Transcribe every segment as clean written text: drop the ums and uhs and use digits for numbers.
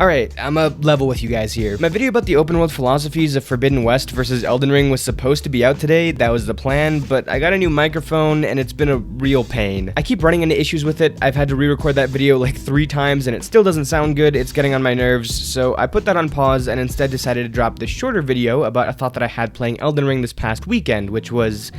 Alright, I'm a level with you guys here. My video about the open world philosophies of Forbidden West versus Elden Ring was supposed to be out today, that was the plan, but I got a new microphone and it's been a real pain. I keep running into issues with it. I've had to re-record that video like 3 times and it still doesn't sound good. It's getting on my nerves, so I put that on pause and instead decided to drop this shorter video about a thought that I had playing Elden Ring this past weekend, which was...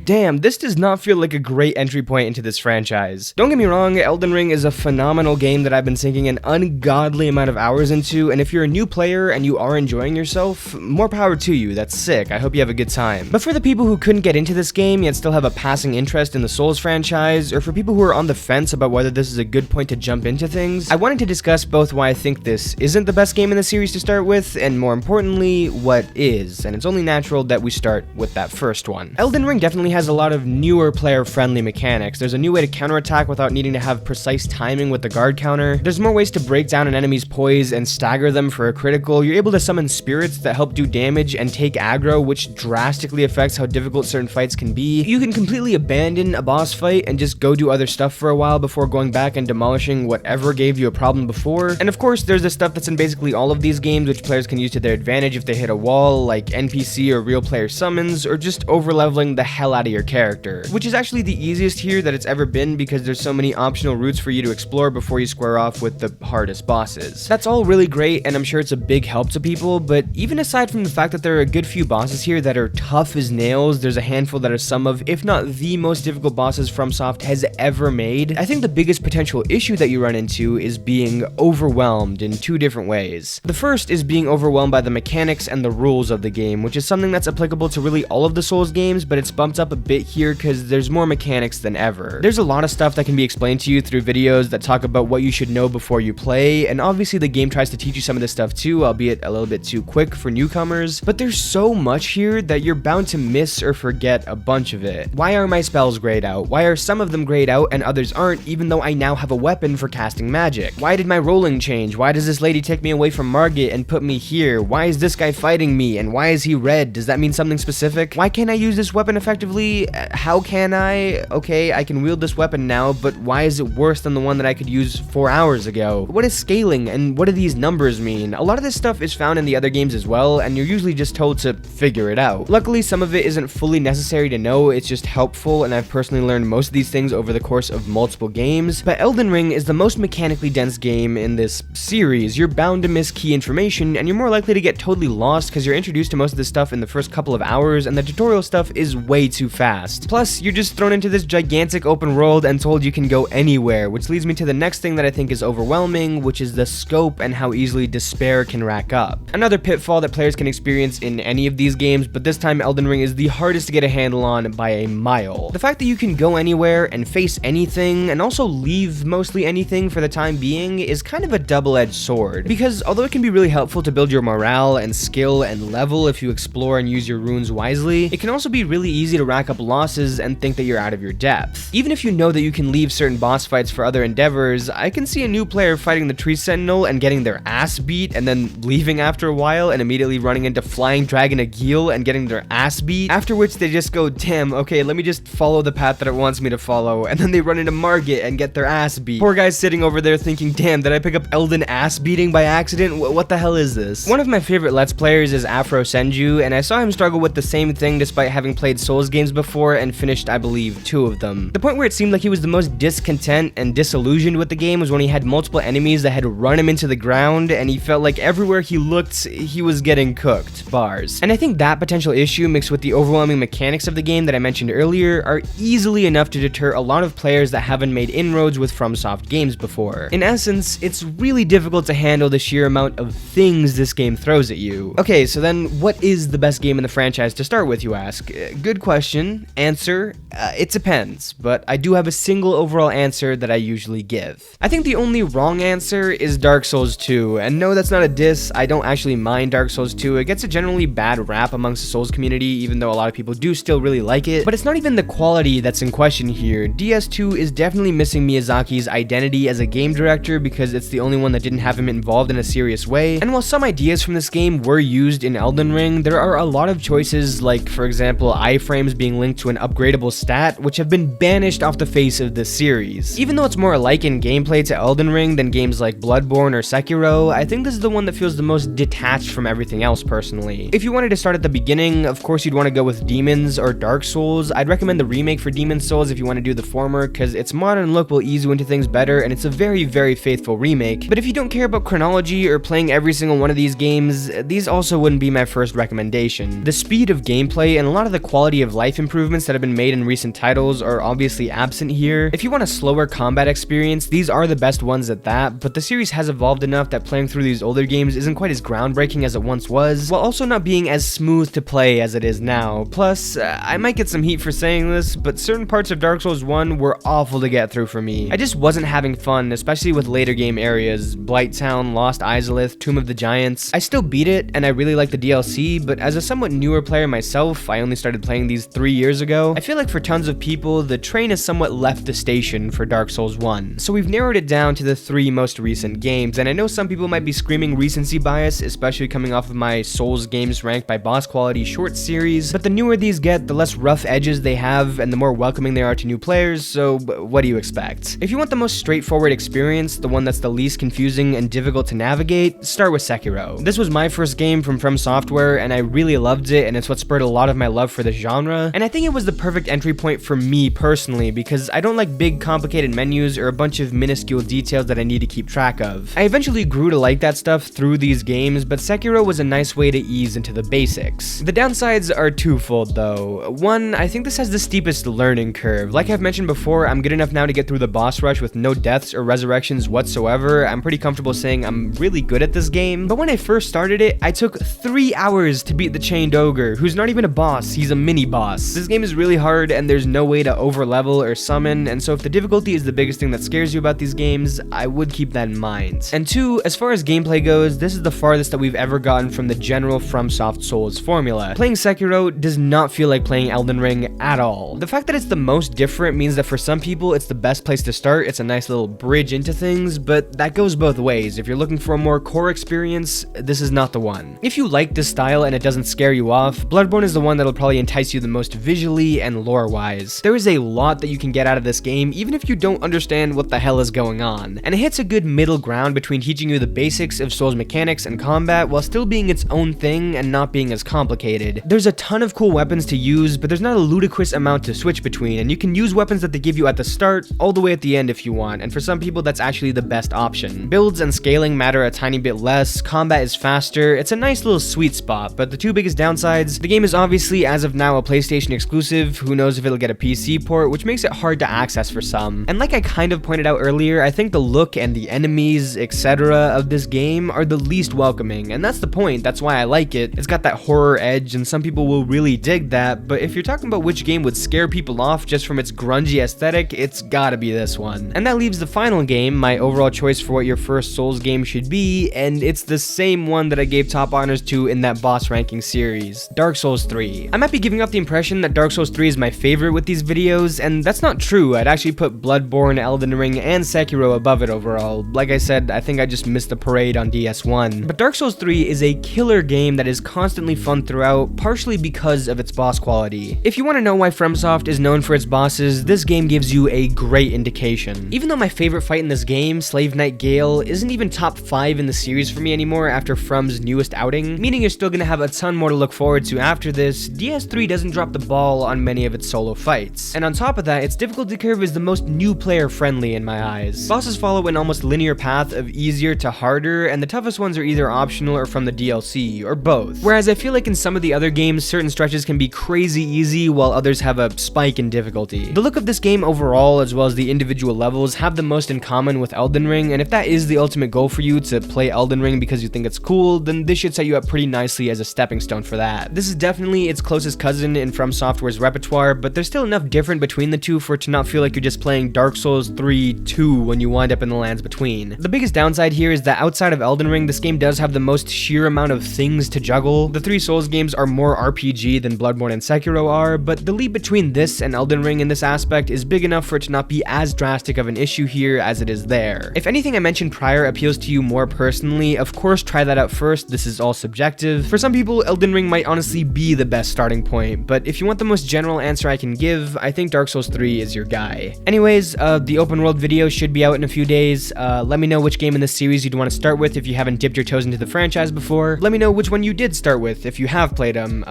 damn, this does not feel like a great entry point into this franchise. Don't get me wrong, Elden Ring is a phenomenal game that I've been sinking an ungodly amount of hours into, and if you're a new player and you are enjoying yourself, more power to you, that's sick, I hope you have a good time. But for the people who couldn't get into this game yet still have a passing interest in the Souls franchise, or for people who are on the fence about whether this is a good point to jump into things, I wanted to discuss both why I think this isn't the best game in the series to start with, and more importantly, what is, and it's only natural that we start with that first one. Elden Ring definitely has a lot of newer player-friendly mechanics. There's a new way to counterattack without needing to have precise timing with the guard counter. There's more ways to break down an enemy's poise and stagger them for a critical. You're able to summon spirits that help do damage and take aggro, which drastically affects how difficult certain fights can be. You can completely abandon a boss fight and just go do other stuff for a while before going back and demolishing whatever gave you a problem before. And of course, there's the stuff that's in basically all of these games which players can use to their advantage if they hit a wall, like NPC or real player summons, or just over-leveling the hell out of your character, which is actually the easiest here that it's ever been because there's so many optional routes for you to explore before you square off with the hardest bosses. That's all really great, and I'm sure it's a big help to people, but even aside from the fact that there are a good few bosses here that are tough as nails, there's a handful that are some of, if not the most difficult bosses FromSoft has ever made. I think the biggest potential issue that you run into is being overwhelmed in 2 different ways. The first is being overwhelmed by the mechanics and the rules of the game, which is something that's applicable to really all of the Souls games, but it's bumped up a bit here because there's more mechanics than ever. There's a lot of stuff that can be explained to you through videos that talk about what you should know before you play, and obviously the game tries to teach you some of this stuff too, albeit a little bit too quick for newcomers, but there's so much here that you're bound to miss or forget a bunch of it. Why are my spells grayed out? Why are some of them grayed out and others aren't, even though I now have a weapon for casting magic? Why did my rolling change? Why does this lady take me away from Margit and put me here? Why is this guy fighting me, and why is he red? Does that mean something specific? Why can't I use this weapon effectively? How can I? Okay, I can wield this weapon now, but why is it worse than the one that I could use 4 hours ago? What is scaling, and what do these numbers mean? A lot of this stuff is found in the other games as well, and you're usually just told to figure it out. Luckily, some of it isn't fully necessary to know, it's just helpful, and I've personally learned most of these things over the course of multiple games, but Elden Ring is the most mechanically dense game in this series. You're bound to miss key information, and you're more likely to get totally lost because you're introduced to most of this stuff in the first couple of hours, and the tutorial stuff is way too fast. Plus, you're just thrown into this gigantic open world and told you can go anywhere, which leads me to the next thing that I think is overwhelming, which is the scope and how easily despair can rack up. Another pitfall that players can experience in any of these games, but this time Elden Ring is the hardest to get a handle on by a mile. The fact that you can go anywhere and face anything, and also leave mostly anything for the time being, is kind of a double-edged sword, because although it can be really helpful to build your morale and skill and level if you explore and use your runes wisely, it can also be really easy to rack up losses and think that you're out of your depth. Even if you know that you can leave certain boss fights for other endeavors, I can see a new player fighting the Tree Sentinel and getting their ass beat and then leaving after a while and immediately running into Flying Dragon Agil and getting their ass beat, after which they just go, damn, okay, let me just follow the path that it wants me to follow, and then they run into Margit and get their ass beat. Poor guy's sitting over there thinking, damn, did I pick up Elden ass beating by accident? What the hell is this? One of my favorite Let's Players is Afro Senju, and I saw him struggle with the same thing despite having played Souls games before and finished, I believe, 2 of them. The point where it seemed like he was the most discontent and disillusioned with the game was when he had multiple enemies that had run him into the ground, and he felt like everywhere he looked, he was getting cooked. Bars. And I think that potential issue mixed with the overwhelming mechanics of the game that I mentioned earlier are easily enough to deter a lot of players that haven't made inroads with FromSoft games before. In essence, it's really difficult to handle the sheer amount of things this game throws at you. Okay, so then what is the best game in the franchise to start with, you ask? Good question. Answer, it depends, but I do have a single overall answer that I usually give. I think the only wrong answer is Dark Souls 2, and no, that's not a diss. I don't actually mind Dark Souls 2. It gets a generally bad rap amongst the Souls community, even though a lot of people do still really like it, but it's not even the quality that's in question here. DS2 is definitely missing Miyazaki's identity as a game director because it's the only one that didn't have him involved in a serious way, and while some ideas from this game were used in Elden Ring, there are a lot of choices like, for example, iframes being linked to an upgradable stat, which have been banished off the face of this series. Even though it's more alike in gameplay to Elden Ring than games like Bloodborne or Sekiro, I think this is the one that feels the most detached from everything else personally. If you wanted to start at the beginning, of course you'd want to go with Demons or Dark Souls. I'd recommend the remake for Demon's Souls if you want to do the former, because its modern look will ease you into things better, and it's a very, very faithful remake. But if you don't care about chronology or playing every single one of these games, these also wouldn't be my first recommendation. The speed of gameplay and a lot of the quality of life improvements that have been made in recent titles are obviously absent here. If you want a slower combat experience, these are the best ones at that, but the series has evolved enough that playing through these older games isn't quite as groundbreaking as it once was, while also not being as smooth to play as it is now. Plus, I might get some heat for saying this, but certain parts of Dark Souls 1 were awful to get through for me. I just wasn't having fun, especially with later game areas, Blighttown, Lost Izalith, Tomb of the Giants. I still beat it, and I really like the DLC, but as a somewhat newer player myself, I only started playing these 3 years ago, I feel like for tons of people, the train has somewhat left the station for Dark Souls 1. So we've narrowed it down to the 3 most recent games, and I know some people might be screaming recency bias, especially coming off of my Souls games ranked by boss quality short series, but the newer these get, the less rough edges they have, and the more welcoming they are to new players, so what do you expect? If you want the most straightforward experience, the one that's the least confusing and difficult to navigate, start with Sekiro. This was my first game from Software, and I really loved it, and it's what spurred a lot of my love for the genre, and I think it was the perfect entry point for me personally, because I don't like big complicated menus or a bunch of minuscule details that I need to keep track of. I eventually grew to like that stuff through these games, but Sekiro was a nice way to ease into the basics. The downsides are twofold though. One, I think this has the steepest learning curve. Like I've mentioned before, I'm good enough now to get through the boss rush with no deaths or resurrections whatsoever. I'm pretty comfortable saying I'm really good at this game, but when I first started it, I took 3 hours to beat the Chained Ogre, who's not even a boss, he's a mini boss. This game is really hard and there's no way to over level or summon, and so if the difficulty is the biggest thing that scares you about these games, I would keep that in mind. And 2, as far as gameplay goes, this is the farthest that we've ever gotten from the general FromSoft Souls formula. Playing Sekiro does not feel like playing Elden Ring at all. The fact that it's the most different means that for some people it's the best place to start. It's a nice little bridge into things, but that goes both ways. If you're looking for a more core experience, this is not the one. If you like this style and it doesn't scare you off, Bloodborne is the one that'll probably entice you the most visually and lore-wise. There is a lot that you can get out of this game, even if you don't understand what the hell is going on, and it hits a good middle ground between teaching you the basics of Souls mechanics and combat while still being its own thing and not being as complicated. There's a ton of cool weapons to use, but there's not a ludicrous amount to switch between, and you can use weapons that they give you at the start all the way at the end if you want, and for some people that's actually the best option. Builds and scaling matter a tiny bit less, combat is faster, it's a nice little sweet spot, but the 2 biggest downsides, the game is obviously as of now a PlayStation exclusive, who knows if it'll get a PC port, which makes it hard to access for some. And like I kind of pointed out earlier, I think the look and the enemies, etc. of this game are the least welcoming, and that's the point, that's why I like it. It's got that horror edge, and some people will really dig that, but if you're talking about which game would scare people off just from its grungy aesthetic, it's gotta be this one. And that leaves the final game, my overall choice for what your first Souls game should be, and it's the same one that I gave top honors to in that boss ranking series, Dark Souls 3. I might be giving off the impression that Dark Souls 3 is my favorite with these videos, and that's not true. I'd actually put Bloodborne, Elden Ring, and Sekiro above it overall. Like I said, I think I just missed the parade on DS1. But Dark Souls 3 is a killer game that is constantly fun throughout, partially because of its boss quality. If you want to know why FromSoft is known for its bosses, this game gives you a great indication. Even though my favorite fight in this game, Slave Knight Gale, isn't even top 5 in the series for me anymore after From's newest outing, meaning you're still gonna have a ton more to look forward to after this, DS3 doesn't drop the ball on many of its solo fights. And on top of that, its difficulty curve is the most new player friendly in my eyes. Bosses follow an almost linear path of easier to harder, and the toughest ones are either optional or from the DLC, or both. Whereas I feel like in some of the other games, certain stretches can be crazy easy while others have a spike in difficulty. The look of this game overall, as well as the individual levels, have the most in common with Elden Ring, and if that is the ultimate goal for you, to play Elden Ring because you think it's cool, then this should set you up pretty nicely as a stepping stone for that. This is definitely its closest cousin in From Software's repertoire, but there's still enough different between the two for it to not feel like you're just playing Dark Souls 3 2 when you wind up in the lands between. The biggest downside here is that outside of Elden Ring, this game does have the most sheer amount of things to juggle. The 3 Souls games are more RPG than Bloodborne and Sekiro are, but the leap between this and Elden Ring in this aspect is big enough for it to not be as drastic of an issue here as it is there. If anything I mentioned prior appeals to you more personally, of course try that out first, this is all subjective. For some people, Elden Ring might honestly be the best starting point, but if you want the most general answer I can give, I think Dark Souls 3 is your guy. Anyways, the open world video should be out in a few days. Let me know which game in this series you'd want to start with if you haven't dipped your toes into the franchise before. Let me know which one you did start with if you have played them.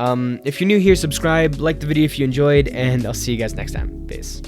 If you're new here, subscribe, like the video if you enjoyed, and I'll see you guys next time. Peace.